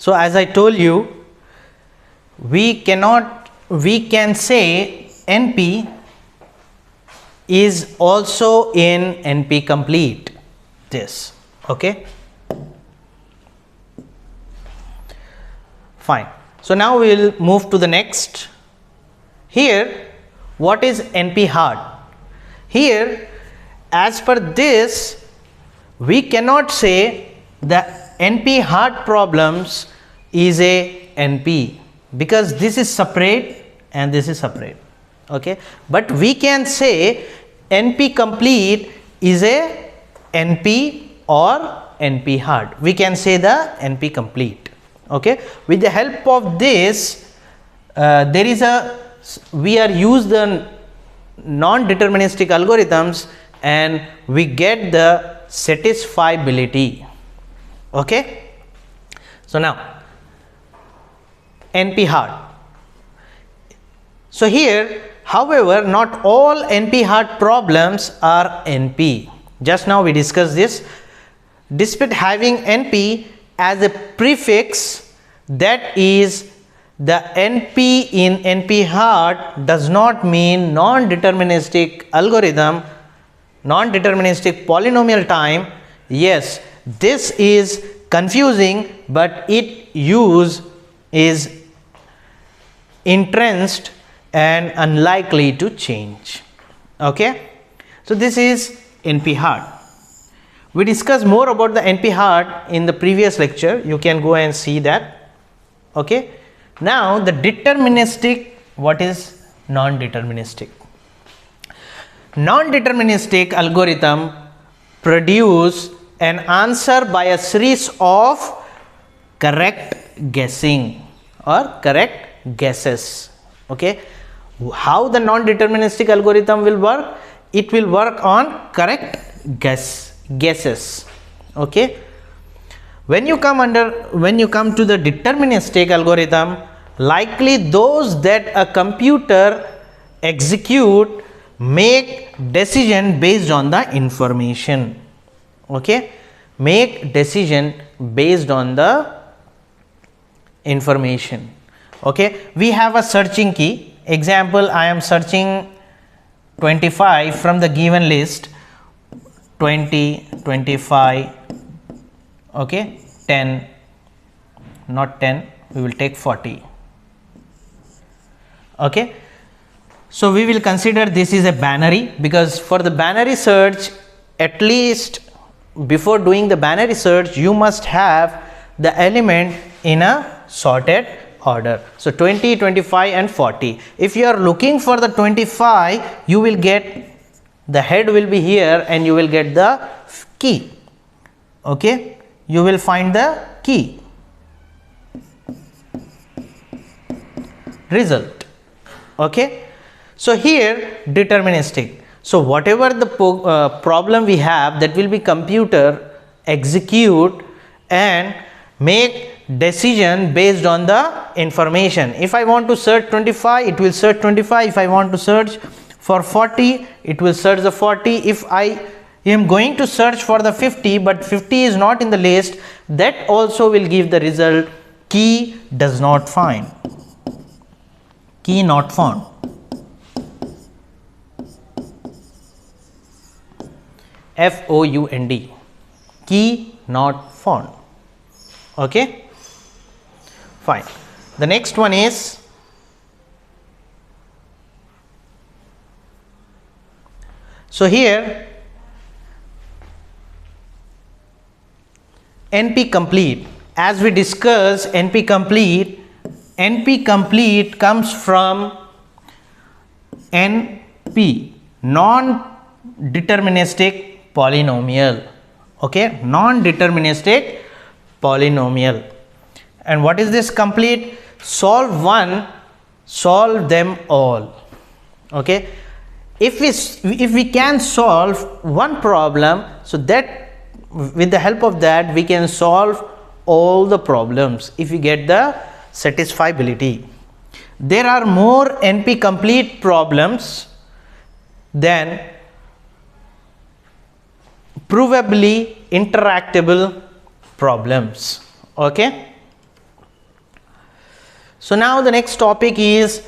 So as I told you, we can say NP is also in NP complete, this, okay. Fine. So now we will move to the next. Here, what is NP hard? Here, as per this, we cannot say the NP hard problems is a NP, because this is separate and this is separate, okay. But we can say NP complete is a NP or NP hard. We can say the NP complete, okay. With the help of this, we are use the non-deterministic algorithms and we get the satisfiability, okay. So now NP hard. So here, however, not all NP hard problems are NP. Just now we discussed this. Despite having NP as a prefix, that is, the NP in NP hard does not mean non-deterministic algorithm, non-deterministic polynomial time. Yes, this is confusing, but its use is entrenched and unlikely to change, okay. So this is NP hard. We discussed more about the NP hard in the previous lecture. You can go and see that, okay. Now the deterministic, what is non-deterministic? Non-deterministic algorithm produce an answer by a series of correct guessing or correct guesses, okay. How the non-deterministic algorithm will work? It will work on correct guesses, okay. When you come to the deterministic algorithm, likely those that a computer execute make decision based on the information, okay. Make decision based on the information, okay. We have a searching key. Example, I am searching 25 from the given list, 20, 25, okay, 10, not 10, we will take 40, okay. So we will consider this is a binary, because for the binary search, at least before doing the binary search, you must have the element in a sorted order. So 20, 25 and 40. If you are looking for the 25, you will get the head will be here and you will get the key, okay. You will find the key result, okay. So here deterministic. So whatever the problem we have, that will be computer execute and make decision based on the information. If I want to search 25, it will search 25. If I want to search for 40, it will search the 40. If I am going to search for the 50, but 50 is not in the list, that also will give the result key does not find, key not found. FOUND, key not found, okay. Fine. The next one is so here NP complete. As we discussed, NP complete comes from NP, non-deterministic polynomial, okay, non-deterministic polynomial. And what is this complete? Solve one, solve them all, okay. If we can solve one problem, so that with the help of that we can solve all the problems if we get the satisfiability. There are more NP complete problems than provably interactable problems, okay. So now the next topic is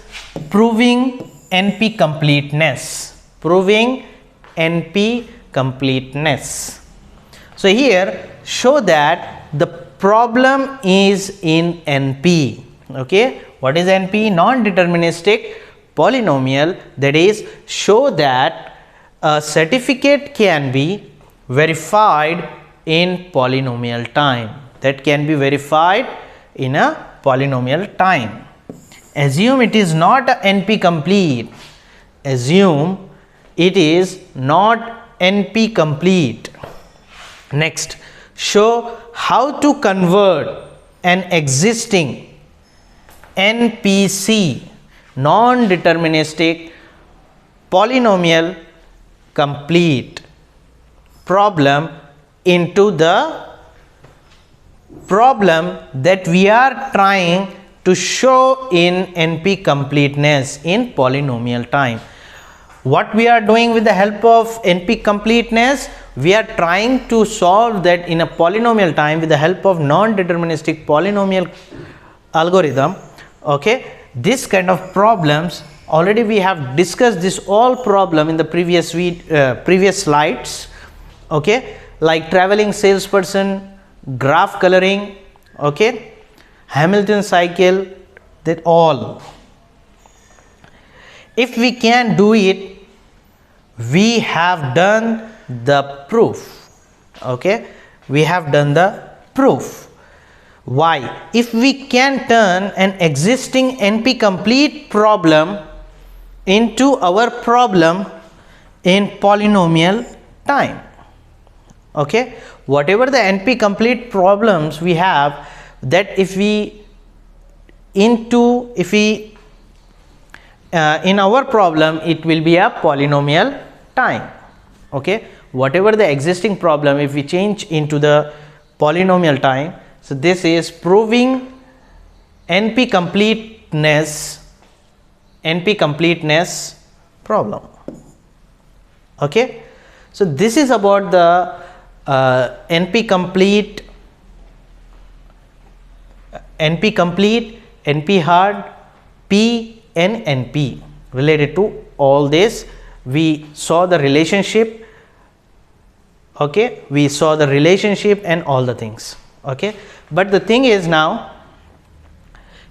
proving NP completeness. Proving NP completeness. So here show that the problem is in NP. Okay, what is NP? Non-deterministic polynomial. That is, show that a certificate can be verified in polynomial time. That can be verified in a polynomial time. Assume it is not a NP complete. Assume it is not NP complete. Next, show how to convert an existing NPC, non-deterministic polynomial complete problem, into the problem that we are trying to show in NP completeness in polynomial time. What we are doing with the help of NP completeness? We are trying to solve that in a polynomial time with the help of non-deterministic polynomial algorithm. Okay, this kind of problems already we have discussed this all problem in the previous slides. Okay, like traveling salesperson, graph coloring, okay, Hamilton cycle, that all. If we can do it, we have done the proof. Okay, we have done the proof. Why? If we can turn an existing NP complete problem into our problem in polynomial time. Okay, whatever the NP complete problems we have, that if we in our problem, it will be a polynomial time. Okay, whatever the existing problem, if we change into the polynomial time, so this is proving NP completeness problem. Okay, so this is about the NP complete, NP hard, P and NP. Related to all this, we saw the relationship. Okay, we saw the relationship and all the things. Okay, but the thing is, now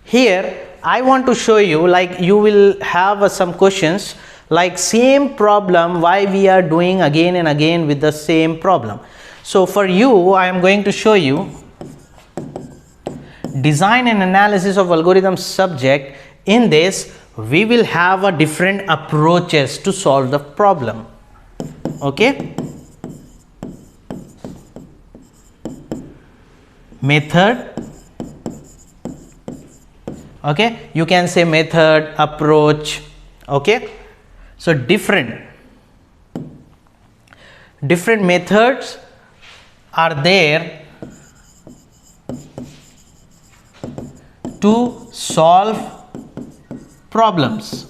here I want to show you, like you will have some questions like same problem, why we are doing again and again with the same problem. So for you, I am going to show you design and analysis of algorithm subject. In this, we will have a different approaches to solve the problem. Okay, method. Okay, you can say method, approach. Okay, so different methods are there to solve problems.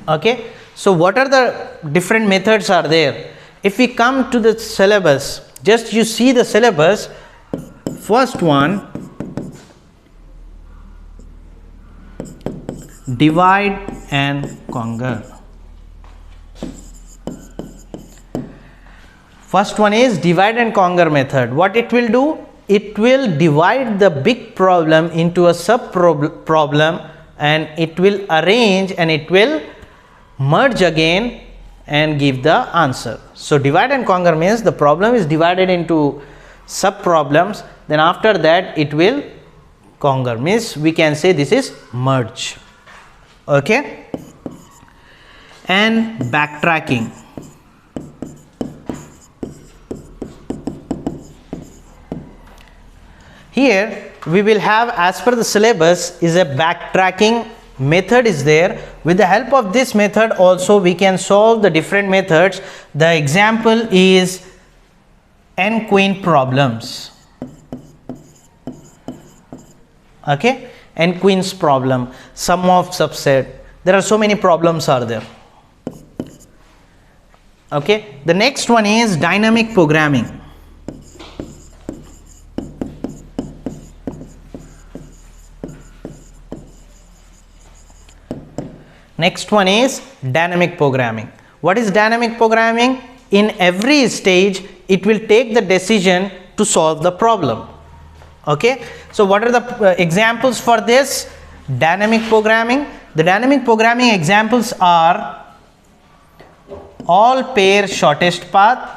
Okay, so what are the different methods are there? If we come to the syllabus, just you see the syllabus. First one, divide and conquer. First one is divide and conquer method. What it will do? It will divide the big problem into a sub problem, and it will arrange and it will merge again and give the answer. So divide and conquer means the problem is divided into sub problems, then after that it will conquer, means we can say this is merge. Okay, and backtracking. Here we will have, as per the syllabus, is a backtracking method is there. With the help of this method also we can solve the different methods. The example is n-queen problems. Okay, n-queens problem, sum of subset. There are so many problems are there. Okay, the next one is dynamic programming. Next one is dynamic programming. What is dynamic programming? In every stage, it will take the decision to solve the problem. Okay, so what are the examples for this dynamic programming? The dynamic programming examples are all pair shortest path,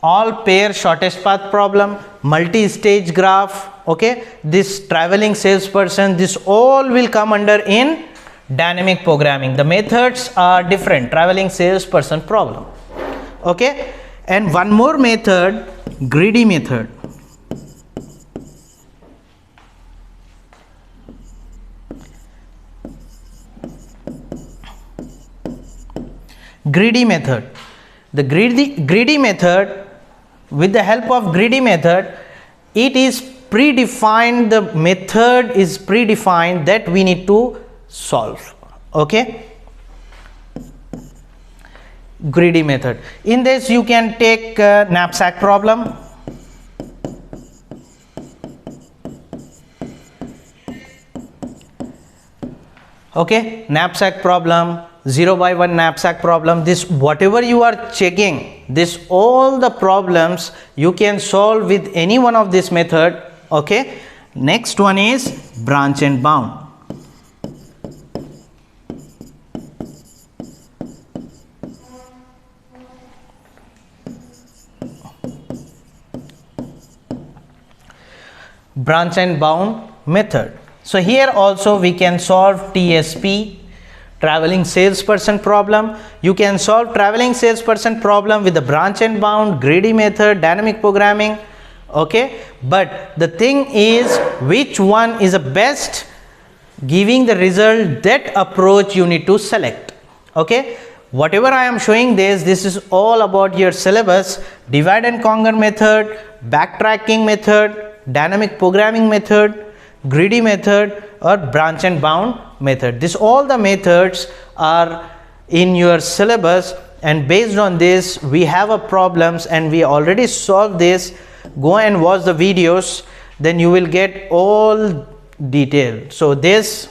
all pair shortest path problem, multi-stage graph. Okay, this traveling salesperson, this all will come under in dynamic programming. The methods are different. Traveling salesperson problem. Okay, and one more method, greedy method. Greedy method. The greedy method, with the help of greedy method, it is predefined, the method is predefined that we need to solve. Okay, greedy method. In this you can take knapsack problem. Okay, knapsack problem, 0 by 1 knapsack problem. This whatever you are checking, this all the problems you can solve with any one of this method. Okay, next one is branch and bound. Branch and bound method. So here also we can solve TSP, traveling salesperson problem. You can solve traveling salesperson problem with the branch and bound, greedy method, dynamic programming. Okay, but the thing is, which one is the best giving the result, that approach you need to select. Okay, whatever I am showing this is all about your syllabus. Divide and conquer method, backtracking method, dynamic programming method, greedy method, or branch and bound method. This all the methods are in your syllabus, and based on this we have a problems and we already solved this. Go and watch the videos, then you will get all detail. So this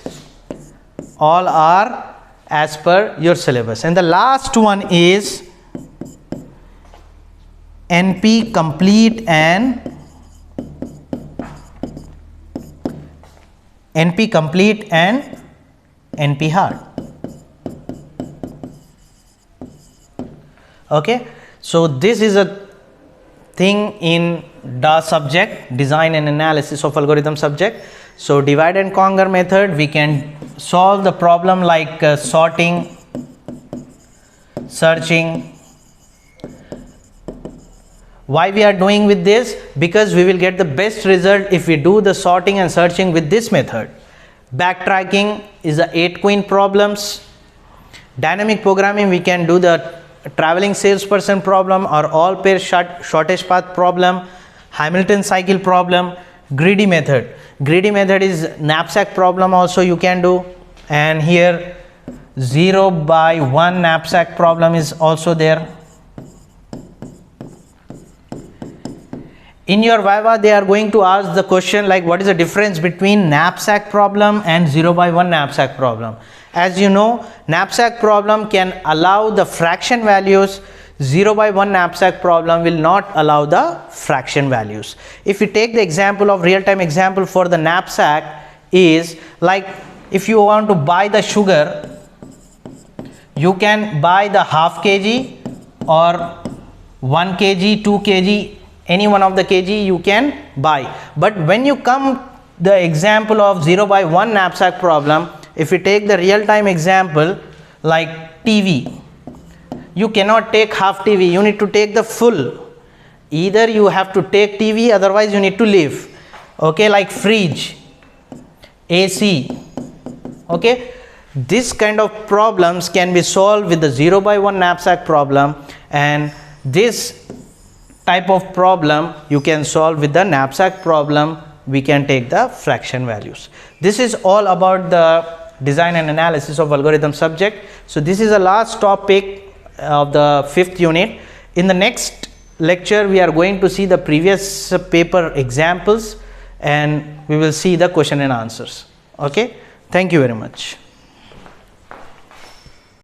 all are as per your syllabus. And the last one is NP complete and NP complete and NP hard. Okay, so this is a thing in DAS subject, design and analysis of algorithm subject. So divide and conquer method, we can solve the problem like sorting, searching. Why we are doing with this? Because we will get the best result if we do the sorting and searching with this method. Backtracking is the 8 queen problems. Dynamic programming, we can do the traveling salesperson problem or all pair shortest path problem, Hamilton cycle problem. Greedy method is knapsack problem also you can do, and here 0 by 1 knapsack problem is also there. In your Viva, they are going to ask the question like, what is the difference between knapsack problem and 0 by 1 knapsack problem? As you know, knapsack problem can allow the fraction values. 0 by 1 knapsack problem will not allow the fraction values. If you take the example of real-time example for the knapsack is like, if you want to buy the sugar, you can buy the half kg or 1 kg, 2 kg, any one of the kg you can buy. But when you come the example of 0 by 1 knapsack problem, if you take the real-time example like TV, you cannot take half TV, you need to take the full. Either you have to take TV, otherwise you need to leave. Okay, like fridge, AC. Okay, this kind of problems can be solved with the 0 by 1 knapsack problem, and this type of problem you can solve with the knapsack problem. We can take the fraction values. This is all about the design and analysis of algorithm subject. So this is the last topic of the 5th unit. In the next lecture we are going to see the previous paper examples and we will see the question and answers. Okay, thank you very much.